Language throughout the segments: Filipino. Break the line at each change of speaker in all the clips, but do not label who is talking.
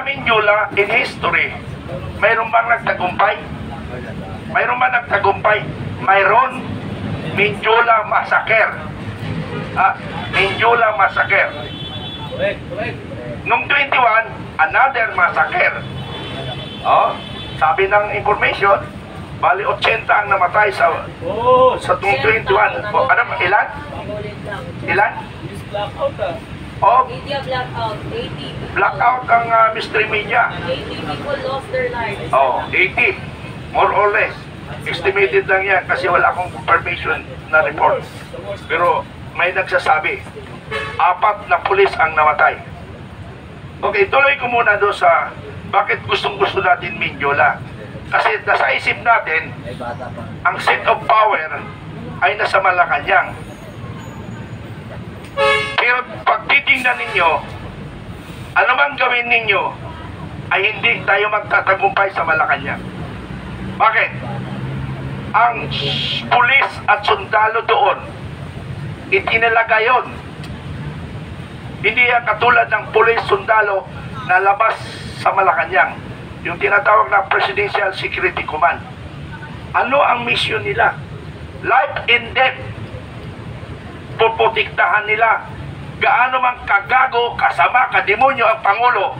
sa Mindula, in history, mayroon bang nagtagumpay? Mayroon ba nagtagumpay? Mayroon. Mindula Massacre. Mindula Massacre. Nung 21, another massacre. Sabi ng information, bali 80 ang namatay sa 21. Ano, ilan? Ilan?
Media blackout, 80.
Blackout ang mystery media.
80 people lost their lives.
80. More or less. Estimated lang yan kasi wala akong confirmation na report. Pero may nagsasabi, 4 na pulis ang namatay. Okay, tuloy ko muna doon sa bakit gustong-gusto natin Mindula. Kasi nasa isip natin, ang seat of power ay nasa Malacanang. Pero pag titingnan ninyo, ano man gawin ninyo, ay hindi tayo magtatagumpay sa Malacanang. Bakit? Ang pulis at sundalo doon, itinalaga yun. Hindi yan katulad ng pulis sundalo na labas sa Malacanang, yung tinatawag na Presidential Security Command. Ano ang mission nila? Life and death. Puputiktahan nila. Gaano man kagago, kasama, kademonyo ang Pangulo,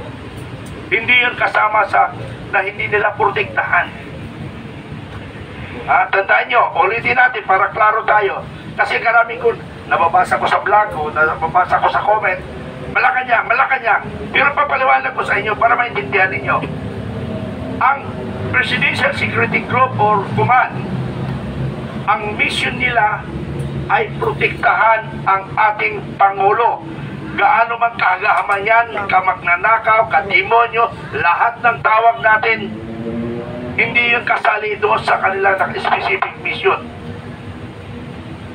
hindi yun kasama sa na hindi nila protektahan. Tandaan nyo, ulitin natin para klaro tayo. Kasi karami ko, nababasa ko sa blog ko, nababasa ko sa comment, Malacanang, Malacanang. Pero papaliwanag ko sa inyo para maintindihan ninyo. Ang Presidential Security Group or Command, ang mission nila ay protektahan ang ating Pangulo. Gaano man kagahaman yan, kamagnanakaw, kademonyo, lahat ng tawag natin, hindi yun kasali doon sa kanilang specific mission.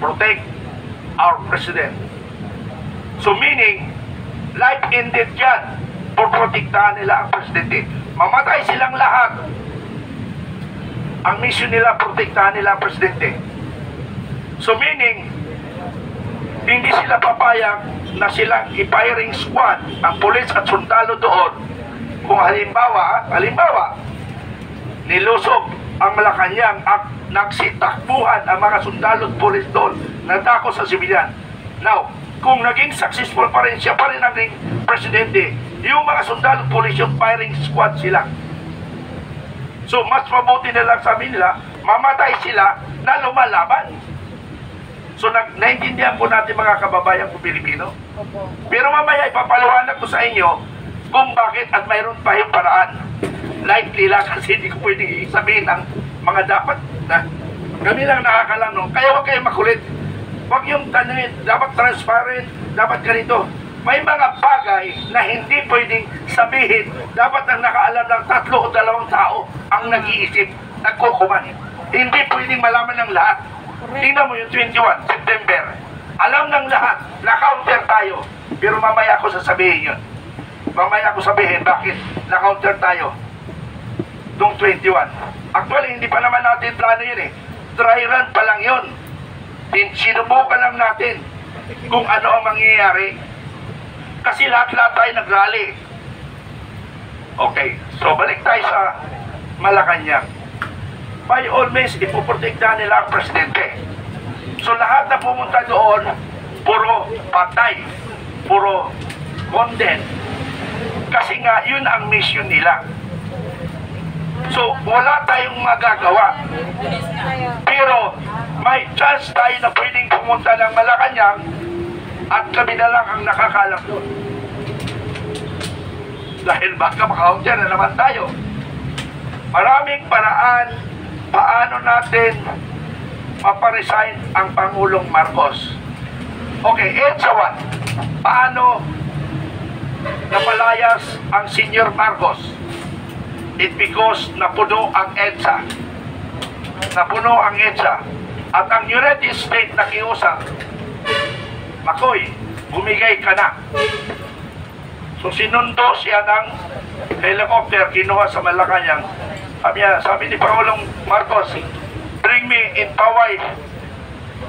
Protect our President. So meaning, life and death yan, protektahan nila ang Presidente. Mamatay silang lahat. Ang mission nila, protektahan nila ang Presidente. So meaning, hindi sila papayag na silang i-firing squad ang pulis at sundalo doon. Kung halimbawa, nilusog ang Malacanang at nagsitakbuhan ang mga sundalo at pulis doon na dako sa sibilyan. Now, kung naging successful pa rin, siya pa rin naging presidente, yung mga sundalo at pulis yung firing squad sila. So, mas mabuti na lang sabi nila, mamatay sila na lumalaban. So, naintindihan po natin mga kababayan ko Pilipino. Pero mamaya ipapaliwanag ko sa inyo kung bakit at mayroon pa yung paraan. Likely lang kasi hindi ko pwedeng sabihin ang mga dapat na kami lang nakakalanong. Kaya huwag kayong makulit. Huwag yung tanongin, dapat transparent, dapat ganito. May mga bagay na hindi pwedeng sabihin. Dapat ang nakaalam ng 3 o 2 tao ang nag-iisip, nagkukuman. Hindi pwedeng malaman ng lahat. Tingnan mo yung 21 September. Alam ng lahat, na-counter tayo. Pero mamaya ko sasabihin yun. Mamaya ko sabihin bakit na-counter tayo noong 21. Actually, hindi pa naman natin plano yun eh. Dry run pa lang yun. Sinubukan lang natin kung ano ang mangyayari. Kasi lahat-lahat tayo nag-rally. Okay, so balik tayo sa Malacanang. By all means, ipoprotektahan nila ang presidente. So lahat na pumunta doon, puro patay, puro condemn. Kasi nga, yun ang mission nila. So, wala tayong magagawa. Pero, may chance tayo na pwedeng pumunta ng Malacanang at kami na lang ang nakakalam doon. Dahil baka makaunti na naman tayo. Maraming paraan paano natin maparesign ang Pangulong Marcos. Okay, EDSA 1. Paano napalayas ang Senior Marcos? It because napuno ang EDSA. Napuno ang EDSA. At ang United States nakiusap, Makoy, bumigay ka na. So sinundo siya ng helicopter, kinuha sa Malacanang. Sabi ni Pangulong Marcos, bring me in Paway.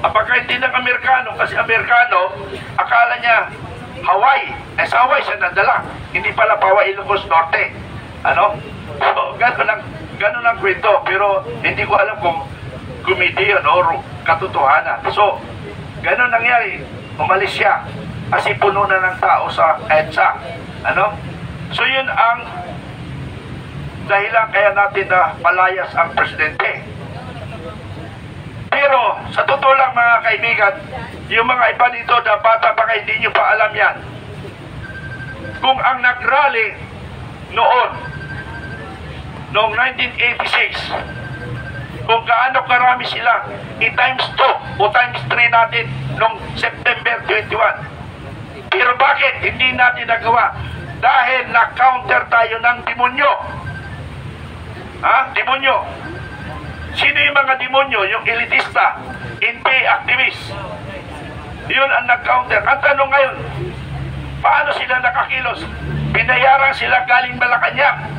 Apagka hindi ng Amerikano, kasi Amerikano, akala niya Hawaii. sa Hawaii siya nadala. Hindi pala Pawa Ilocos Norte. Ano? So, ganun ang kwento. Pero hindi ko alam kung comedian o katotohanan. So, ganun nangyari. Umalis siya. Kasi puno na ng tao sa EDSA. Ano? So, yun ang dahilan kaya natin na palayas ang presidente. Pero, sa totoo lang mga kaibigan, yung mga iba dito na bata pa kayo, hindi nyo pa alam yan. Kung ang nagrally noong 1986, kung gaano karami sila, i-times 2 o times 3 natin noong September 21. Pero bakit hindi natin nagawa? Dahil na-counter tayo ng demonyo. Ha? Demonyo. Sino yung mga demonyo? Yung elitista, NPA activist. Yun ang nag-counter. Ang tanong ngayon, paano sila nakakilos? Binayaran sila galing Malacanang.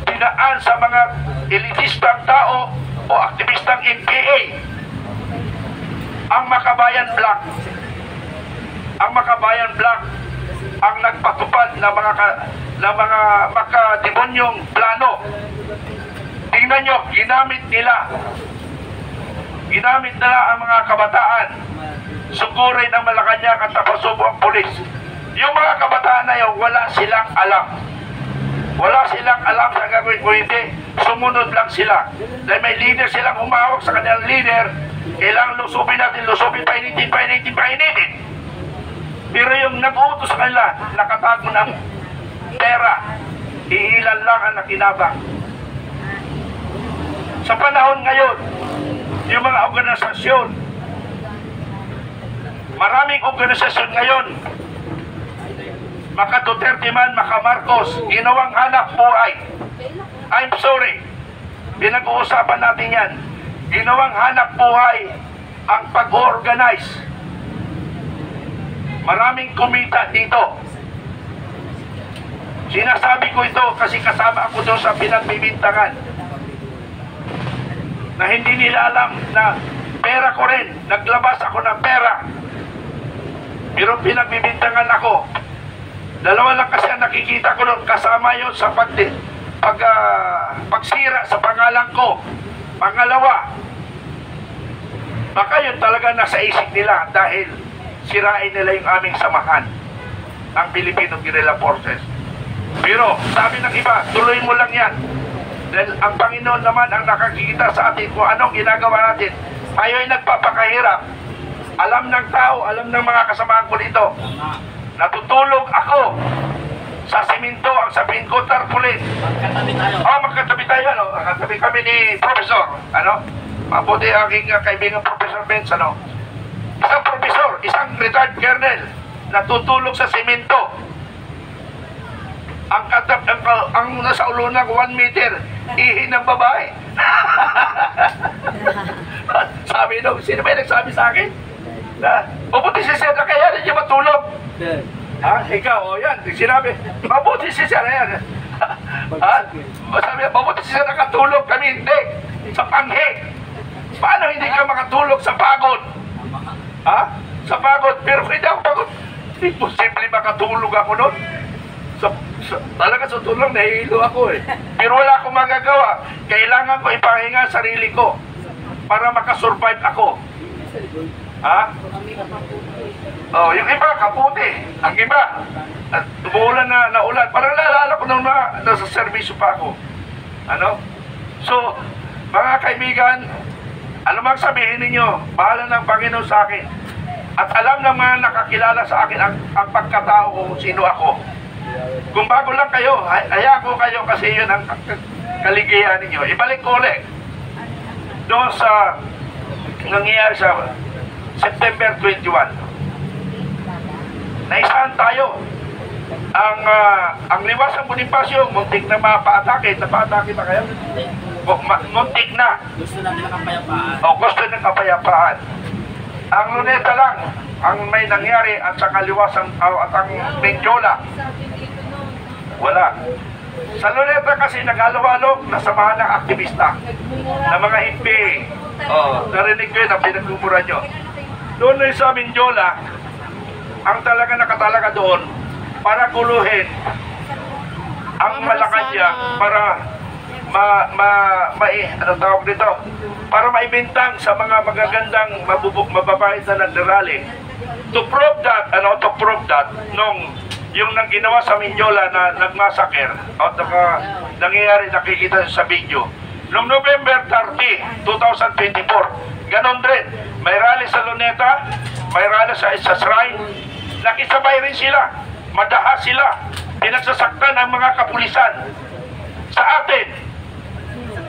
Dinaan sa mga elitistang tao o aktivistang NPA. Ang Makabayan Black. Ang Makabayan Black ang nagpatupad ng mga makademonyong plano. Tingnan nyo, ginamit nila ang mga kabataan. Sukurin ang Malacanang at napasubo ang pulis. Yung mga kabataan na yun, wala silang alam. Wala silang alam sa gagawin ko, hindi. Sumunod lang sila. Dahil may leader silang humawak sa kanilang leader, kailangan lusubin natin, painitin. Pero yung nag-uutos sa kanila, nakatago ng pera, iilan lang ang nakinabang. Sa panahon ngayon, yung mga organisasyon, maraming organisasyon ngayon, maka Duterte man, maka Marcos, ginawang hanap buhay. I'm sorry, pinag-uusapan natin yan. Ginawang hanap buhay ang pag-organize. Maraming kumita dito. Sinasabi ko ito kasi kasama ako doon sa pinagbibintangan. Na hindi nila alam na pera ko rin. Naglabas ako ng pera. Pero pinagbibintangan ako. Dalawa lang kasi ang nakikita ko doon. Kasama yun sa pagsira sa pangalan ko. Pangalawa, baka yun talaga nasa isip nila dahil sirain nila yung aming samahan, ang Filipino Guerrilla Forces. Pero sabi ng iba, tuloy mo lang yan. Dahil ang Panginoon naman ang nakakikita sa atin kung anong ginagawa natin. Tayo ay nagpapakahirap. Alam ng tao, alam ng mga kasamahan ko dito. Natutulog ako sa simento, ang sabihin ko, tarpaulin.
Magkatabi tayo.
Magkatabi tayo, ano? Magkatabi kami ni Professor, ano? Mabuti aking kaibigan Professor Benz, ano? Isang professor, isang retired colonel, natutulog sa simento. Ang nasa ulo ng 1 meter, ihi ng babae. Sabi nung, sino ba yung nagsabi sa akin? Na, mabuti si Sir na kaya rin niya matulog. Ikaw, yan, sinabi, mabuti si Sir, yan. Sabi, mabuti si Sir nakatulog, kami hindi. Sa panghe. Paano hindi ka makatulog sa pagod? Sa pagod, pero hindi ako pagod. Imposible makatulog ako nun. Talaga sa tulong, nahihilo ako eh. Pero wala akong magagawa. Kailangan ko ipahinga ang sarili ko para makasurvive ako. Yung iba, kaputi. Ang iba, umuulan na ulan. Parang naalala ko nung nasa servisyo pa ako. Ano? So, mga kaibigan, alam mo sabihin ninyo, bahala ng Panginoon sa akin. At alam ng mga nakakilala sa akin ang pagkatao kung sino ako. Kung bago lang kayo, hayaan ko kayo kasi yun ang kaligayahan ninyo. Ibalik ko ulit. Doon sa nangyayari sa September 21. Naisahan tayo. Ang Liwasang Bonifacio, muntik na mapaatake. Napaatake na kayo? Muntik na.
Gusto natin ng kapayapaan.
Gusto ng kapayapaan. Ang Luneta lang ang may nangyari at sa Kaliwasan at ang Mindiola. Wala. Sa Luneta kasi nag-alawalog na samahan ng aktivista na mga NPA. Narinig ko yun ang pinagmumura nyo. Doon na sa Mindiola, ang talaga nakatalaga doon para guluhin ang Malacanang, para ano tawag dito, para maibintang sa mga magagandang mababait na nagdarali. To prove that, nung yung nang ginawa sa Mindiola na nagmassacre, at nangyayari, nakikita sa video, noong November 30, 2024, ganon din, may rally sa Luneta, may rally sa Shrine, nakisabay rin sila, madaha sila, pinagsasaktan ang mga kapulisan. Sa atin,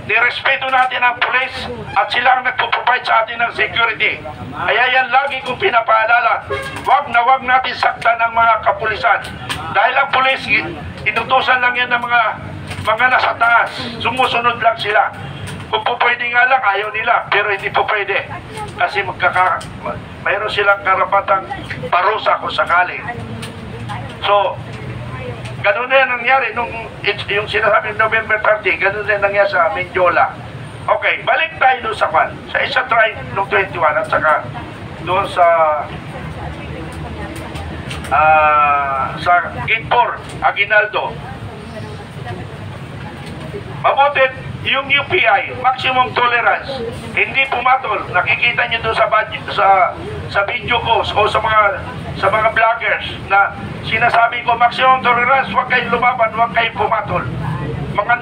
nirespeto natin ang pulis at sila ang nagpo-provide sa atin ng security. Kaya yan lagi kong pinapaalala, wag natin saktan ang mga kapulisan. Dahil ang pulis, inutusan lang yan ng mga nasa taas, sumusunod lang sila. Kung po pwede nga lang, ayaw nila, pero hindi po pwede. Kasi mayroon silang karapatang parusa kung sakali. So, ganun na nangyari yung sinasabi ng November 30, ganun na nangyari sa Mindiola. Okay, balik tayo doon sa isa try noong 21 at saka doon sa Gate 4, Aguinaldo. Mabuti yung UPI, maximum tolerance, hindi pumatol. Nakikita niyo doon sa video ko o sa mga vloggers na sinasabi ko maximum tolerance, huwag kayong lumaban, huwag kayong pumatol. Mga